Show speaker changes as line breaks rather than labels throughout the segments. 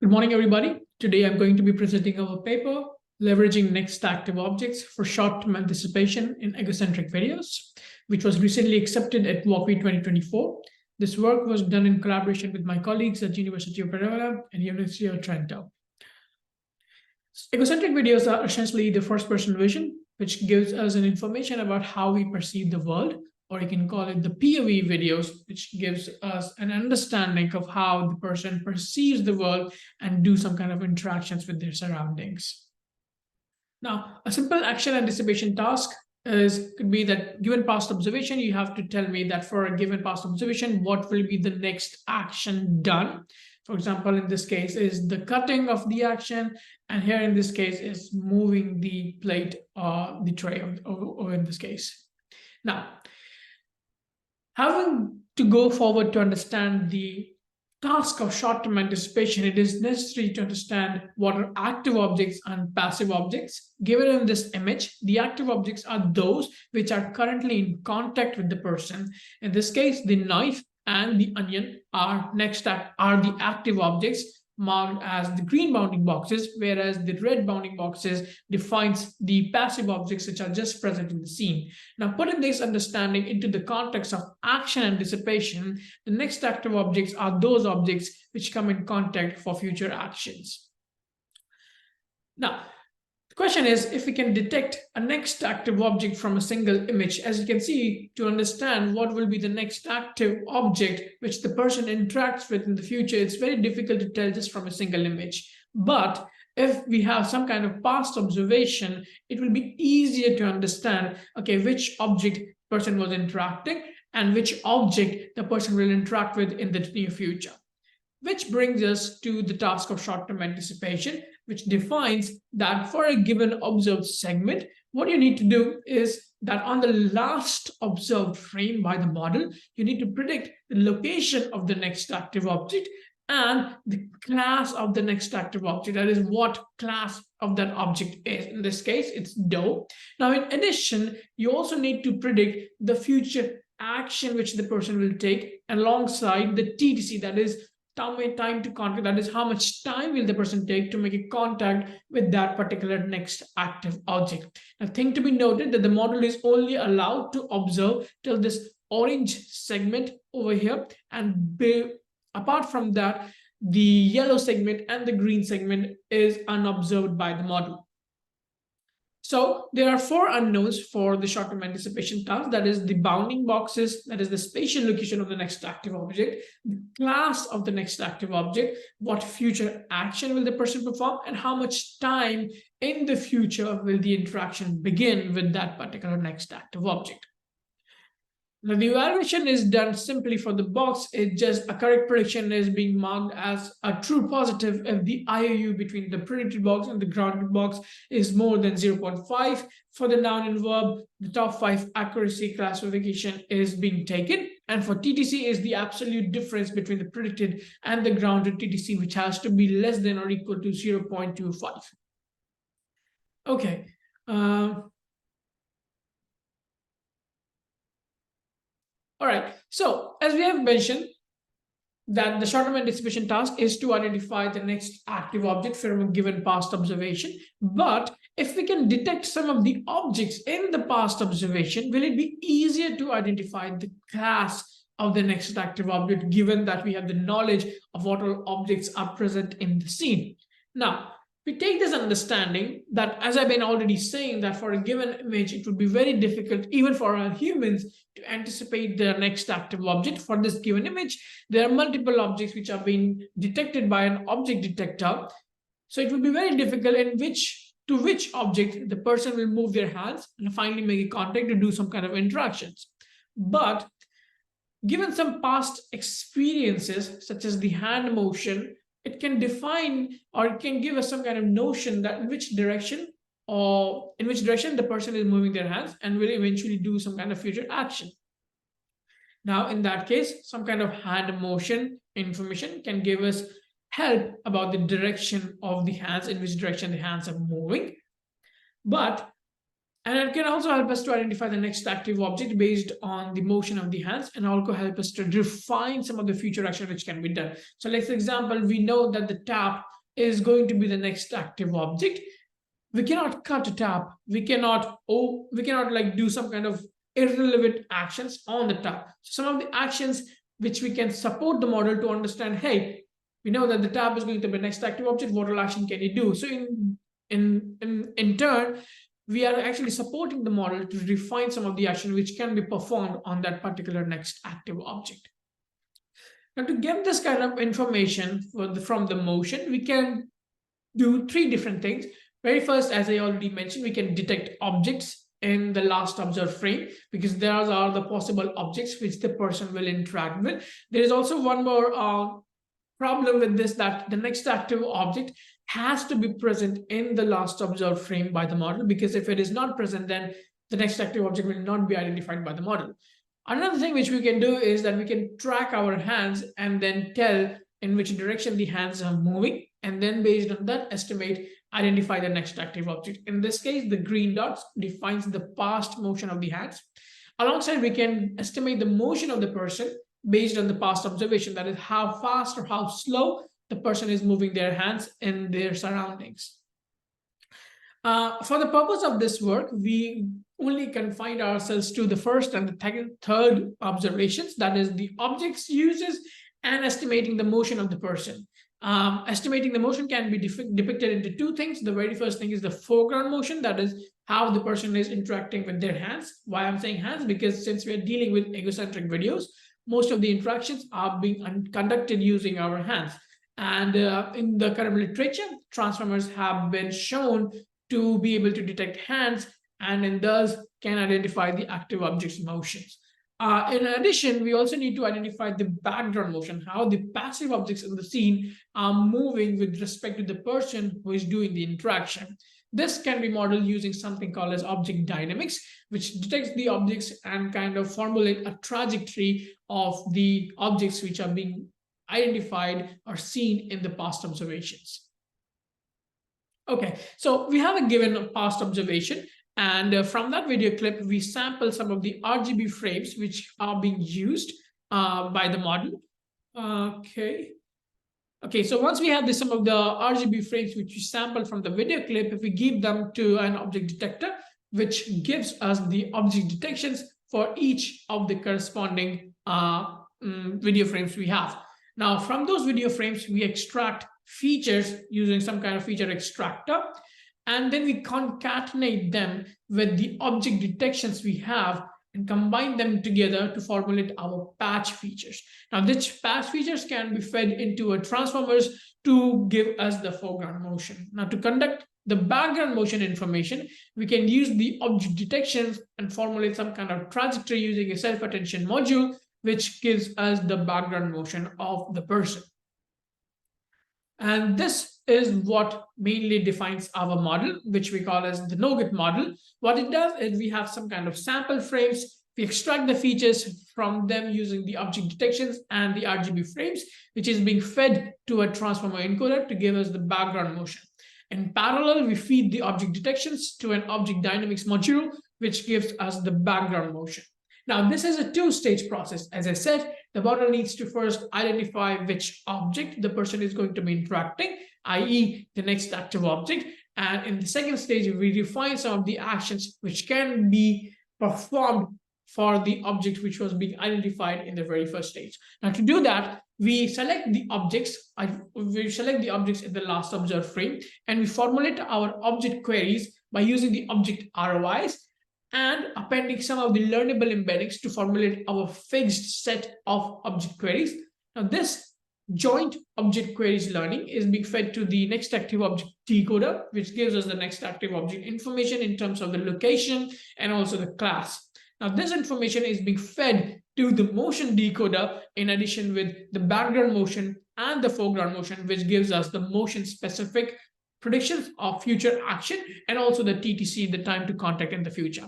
Good morning, everybody. Today, I'm going to be presenting our paper, Leveraging Next Active Objects for Short-Term Anticipation in Egocentric Videos, which was recently accepted at WOCV 2024. This work was done in collaboration with my colleagues at University of Pereira and University of Trento. Egocentric videos are essentially the first-person vision, which gives us an information about how we perceive the world, or you can call it the POV videos, which gives us an understanding of how the person perceives the world and do some kind of interactions with their surroundings. Now, a simple action anticipation task could be that given past observation, you have to tell me that for a given past observation, what will be the next action done. For example, in this case is the cutting of the action, and here in this case is moving the plate or the tray, or in this case. Now, having to go forward to understand the task of short-term anticipation, it is necessary to understand what are active objects and passive objects. Given in this image, the active objects are those which are currently in contact with the person. In this case, the knife and the onion are the active objects, marked as the green bounding boxes, whereas the red bounding boxes defines the passive objects which are just present in the scene. Now, putting this understanding into the context of action anticipation, the next active objects are those objects which come in contact for future actions. Now, the question is if we can detect a next active object from a single image. As you can see, to understand what will be the next active object which the person interacts with in the future, it's very difficult to tell just from a single image. But if we have some kind of past observation, it will be easier to understand, okay, which object person was interacting and which object the person will interact with in the near future. Which brings us to the task of short-term anticipation, which defines that for a given observed segment, what you need to do is that on the last observed frame by the model, you need to predict the location of the next active object and the class of the next active object. That is, what class of that object is. In this case, it's dough. Now, in addition, you also need to predict the future action which the person will take alongside the TTC, that is, time to contact, that is how much time will the person take to make a contact with that particular next active object. A thing to be noted that the model is only allowed to observe till this orange segment over here, and apart from that, the yellow segment and the green segment is unobserved by the model. So there are four unknowns for the short-term anticipation task. That is the bounding boxes, that is the spatial location of the next active object, the class of the next active object, what future action will the person perform, and how much time in the future will the interaction begin with that particular next active object. Now, the evaluation is done simply for the box. It's just a correct prediction is being marked as a true positive if the IOU between the predicted box and the grounded box is more than 0.5. For the noun and verb, the top 5 accuracy classification is being taken. And for TTC is the absolute difference between the predicted and the grounded TTC, which has to be less than or equal to 0.25. Okay. All right, so as we have mentioned, that the short-term anticipation task is to identify the next active object from a given past observation. But if we can detect some of the objects in the past observation, will it be easier to identify the class of the next active object, given that we have the knowledge of what all objects are present in the scene? Now, we take this understanding that, as I've been already saying, that for a given image, it would be very difficult, even for our humans, to anticipate the next active object. For this given image, there are multiple objects which are being detected by an object detector. So it would be very difficult to which object the person will move their hands and finally make a contact to do some kind of interactions. But given some past experiences, such as the hand motion, it can define, or it can give us some kind of notion that in which direction the person is moving their hands and will eventually do some kind of future action. Now, in that case, some kind of hand motion information can give us help about the direction of the hands, in which direction the hands are moving. But And it can also help us to identify the next active object based on the motion of the hands, and also help us to refine some of the future action which can be done. So let's for example, we know that the tap is going to be the next active object. We cannot cut a tap. We cannot like do some kind of irrelevant actions on the tap. So some of the actions which we can support the model to understand, hey, we know that the tap is going to be the next active object. What all action can you do? So in turn, we are actually supporting the model to refine some of the action which can be performed on that particular next active object. Now, to get this kind of information from the motion, we can do three different things. Very first, as I already mentioned, we can detect objects in the last observed frame, because those are the possible objects which the person will interact with. There is also one more problem with this, that the next active object has to be present in the last observed frame by the model, because if it is not present, then the next active object will not be identified by the model. Another thing which we can do is that we can track our hands and then tell in which direction the hands are moving, and then based on that estimate, identify the next active object. In this case, the green dots defines the past motion of the hands. Alongside, we can estimate the motion of the person based on the past observation, that is how fast or how slow the person is moving their hands in their surroundings. For the purpose of this work, we only confine ourselves to the first and the third observations, that is the objects uses and estimating the motion of the person. Estimating the motion can be depicted into two things. The very first thing is the foreground motion, that is how the person is interacting with their hands. Why I'm saying hands? Because since we are dealing with egocentric videos, most of the interactions are being conducted using our hands. And in the current literature, transformers have been shown to be able to detect hands, and thus can identify the active object's motions. In addition, we also need to identify the background motion, how the passive objects in the scene are moving with respect to the person who is doing the interaction. This can be modeled using something called as object dynamics, which detects the objects and kind of formulate a trajectory of the objects which are being identified or seen in the past observations. Okay, so we have a given past observation, and from that video clip, we sample some of the RGB frames which are being used by the model. Okay, so once we have some of the RGB frames which we sample from the video clip, if we give them to an object detector, which gives us the object detections for each of the corresponding video frames we have. Now, from those video frames, we extract features using some kind of feature extractor, and then we concatenate them with the object detections we have and combine them together to formulate our patch features. Now, these patch features can be fed into a transformers to give us the foreground motion. Now, to conduct the background motion information, we can use the object detections and formulate some kind of trajectory using a self-attention module, which gives us the background motion of the person. And this is what mainly defines our model, which we call as the NAOGAT model. What it does is we have some kind of sample frames. We extract the features from them using the object detections and the RGB frames, which is being fed to a transformer encoder to give us the background motion. In parallel, we feed the object detections to an object dynamics module, which gives us the background motion. Now, this is a two-stage process. As I said, the model needs to first identify which object the person is going to be interacting, i.e. the next active object. And in the second stage, we refine some of the actions which can be performed for the object which was being identified in the very first stage. Now, to do that, we select the objects in the last observed frame, and we formulate our object queries by using the object ROIs and appending some of the learnable embeddings to formulate our fixed set of object queries. Now, this joint object queries learning is being fed to the next active object decoder, which gives us the next active object information in terms of the location and also the class. Now, this information is being fed to the motion decoder in addition with the background motion and the foreground motion, which gives us the motion specific predictions of future action and also the TTC, the time to contact in the future.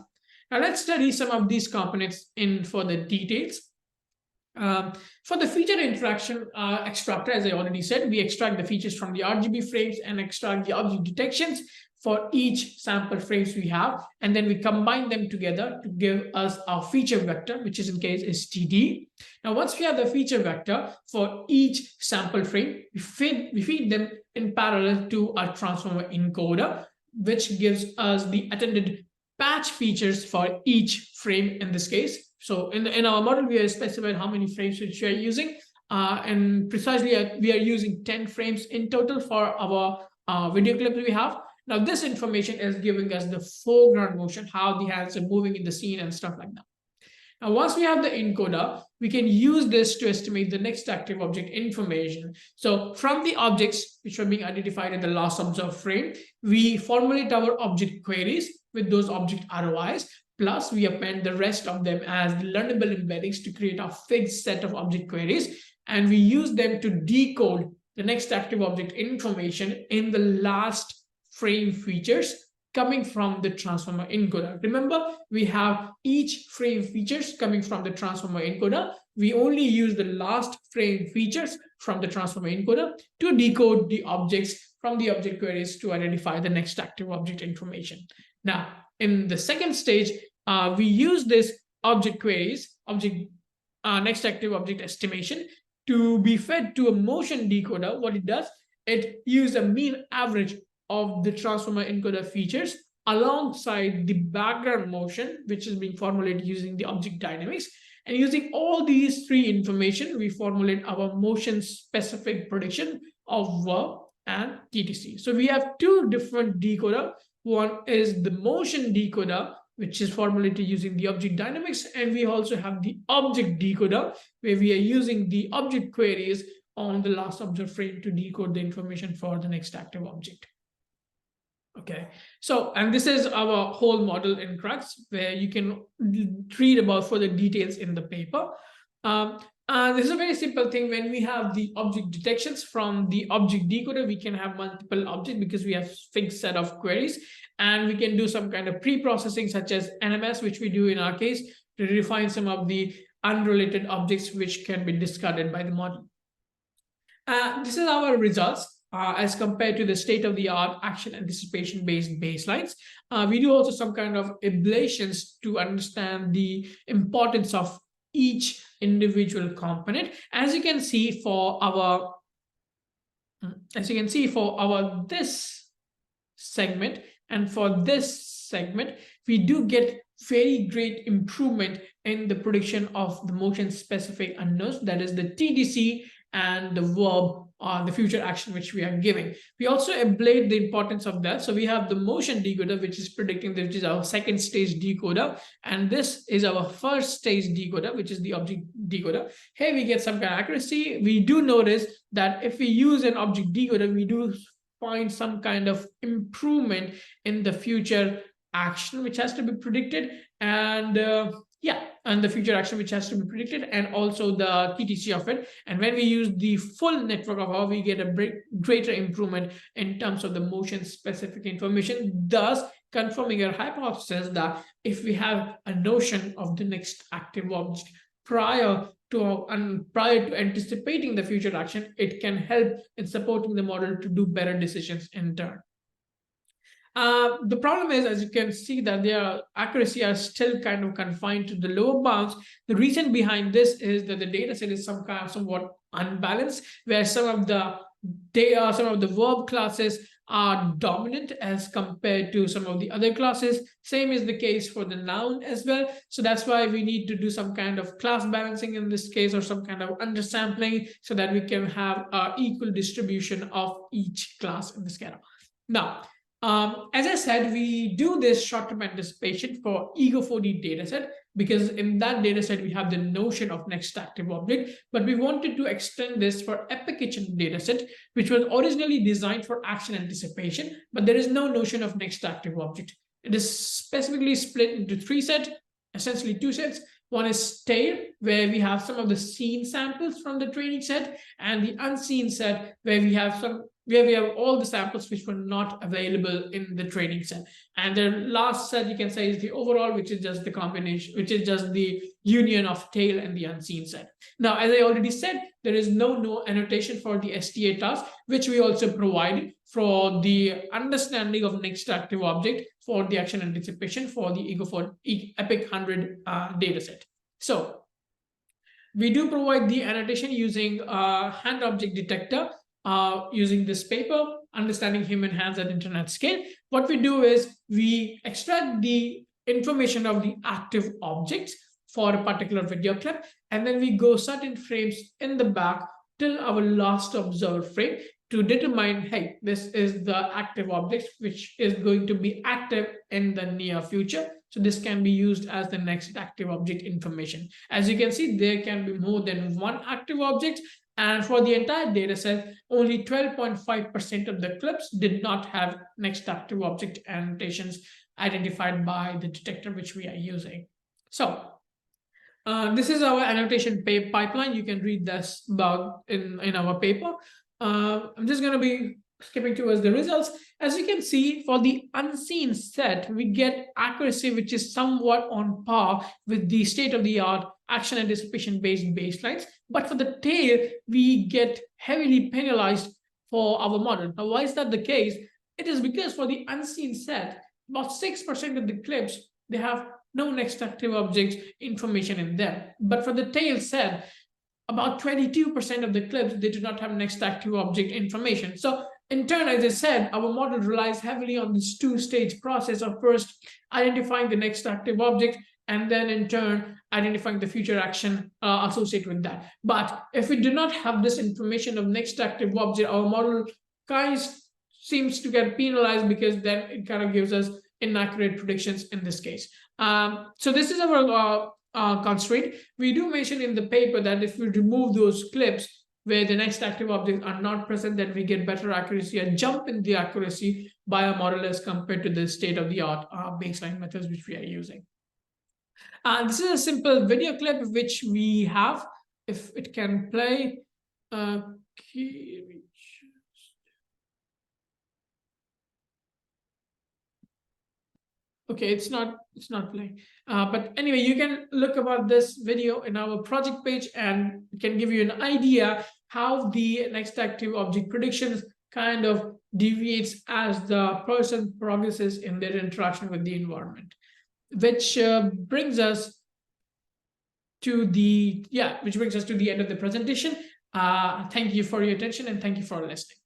Now, let's study some of these components in further details. For the feature interaction extractor, as I already said, we extract the features from the RGB frames and extract the object detections for each sample frames we have, and then we combine them together to give us our feature vector, which is in case is TD. Now, once we have the feature vector for each sample frame, we feed them in parallel to our transformer encoder, which gives us the attended patch features for each frame in this case. So in our model, we have specified how many frames which we are using, and precisely we are using 10 frames in total for our video clip we have. Now, this information is giving us the foreground motion, how the hands are moving in the scene and stuff like that. Now, once we have the encoder, we can use this to estimate the next active object information. So from the objects which are being identified in the last observed frame, we formulate our object queries with those object ROIs, plus we append the rest of them as learnable embeddings to create a fixed set of object queries, and we use them to decode the next active object information in the last frame features coming from the transformer encoder. Remember, we have each frame features coming from the transformer encoder. We only use the last frame features from the transformer encoder to decode the objects from the object queries to identify the next active object information. Now, in the second stage, we use this object queries, next active object estimation, to be fed to a motion decoder. What it does, it uses a mean average of the transformer encoder features alongside the background motion, which is being formulated using the object dynamics. And using all these three information, we formulate our motion specific prediction of verb and TTC. So we have two different decoder. One is the motion decoder, which is formulated using the object dynamics. And we also have the object decoder, where we are using the object queries on the last observed frame to decode the information for the next active object. Okay, so, and this is our whole model in crux, where you can read about further details in the paper. This is a very simple thing. When we have the object detections from the object decoder, we can have multiple objects because we have fixed set of queries, and we can do some kind of pre-processing such as NMS, which we do in our case, to refine some of the unrelated objects which can be discarded by the model. This is our results. As compared to the state-of-the-art action anticipation-based baselines. We do also some kind of ablations to understand the importance of each individual component. As you can see for our this segment and for this segment, we do get very great improvement in the prediction of the motion-specific unknowns, that is the TDC and the verb, the future action which we are giving. We also ablate the importance of that. So we have the motion decoder, which is predicting, which is our second stage decoder. And this is our first stage decoder, which is the object decoder. Here we get some kind of accuracy. We do notice that if we use an object decoder, we do find some kind of improvement in the future action, which has to be predicted. And and the future action which has to be predicted, and also the TTC of it. And when we use the full network of how we get a greater improvement in terms of the motion specific information, thus confirming our hypothesis that if we have a notion of the next active object prior to anticipating the future action, it can help in supporting the model to do better decisions in turn. The problem is, as you can see, that their accuracy are still kind of confined to the lower bounds. The reason behind this is that the data set is somewhat unbalanced, where some of the verb classes are dominant as compared to some of the other classes. Same is the case for the noun as well. So that's why we need to do some kind of class balancing in this case, or some kind of undersampling, so that we can have an equal distribution of each class in the schema. Now, as I said, we do this short-term anticipation for Ego4D dataset, because in that dataset we have the notion of next active object, but we wanted to extend this for EpicKitchen dataset, which was originally designed for action anticipation, but there is no notion of next active object. It is specifically split into three sets, essentially two sets. One is tail, where we have some of the seen samples from the training set, and the unseen set, where we have some where we have all the samples which were not available in the training set. And the last set you can say is the overall, which is just the combination, which is just the union of tail and the unseen set. Now, as I already said, there is no annotation for the STA task, which we also provide for the understanding of next active object for the action anticipation for the Ego4D EPIC-100 dataset. So we do provide the annotation using hand object detector, using this paper, understanding human hands at internet scale. What we do is we extract the information of the active objects for a particular video clip, and then we go certain frames in the back till our last observed frame to determine, hey, this is the active object which is going to be active in the near future. So this can be used as the next active object information. As you can see, there can be more than one active object, and for the entire data set, only 12.5% of the clips did not have next active object annotations identified by the detector which we are using. So this is our annotation pipeline. You can read this about in our paper. I'm just going to be skipping towards the results. As you can see, for the unseen set, we get accuracy which is somewhat on par with the state-of-the-art action anticipation-based baselines. But for the tail, we get heavily penalized for our model. Now, why is that the case? It is because for the unseen set, about 6% of the clips, they have no next active object information in them. But for the tail set, about 22% of the clips, they do not have next active object information. So in turn, as I said, our model relies heavily on this two-stage process of first identifying the next active object, and then in turn, identifying the future action associated with that. But if we do not have this information of next active object, our model kind of seems to get penalized, because then it kind of gives us inaccurate predictions in this case. So this is our constraint. We do mention in the paper that if we remove those clips where the next active objects are not present, then we get better accuracy, a jump in the accuracy by a model as compared to the state-of-the-art baseline methods which we are using. This is a simple video clip which we have. If it can play. Okay, it's not playing. But anyway, you can look about this video in our project page, and it can give you an idea how the next active object predictions kind of deviates as the person progresses in their interaction with the environment, which brings us to the end of the presentation. Thank you for your attention, and thank you for listening.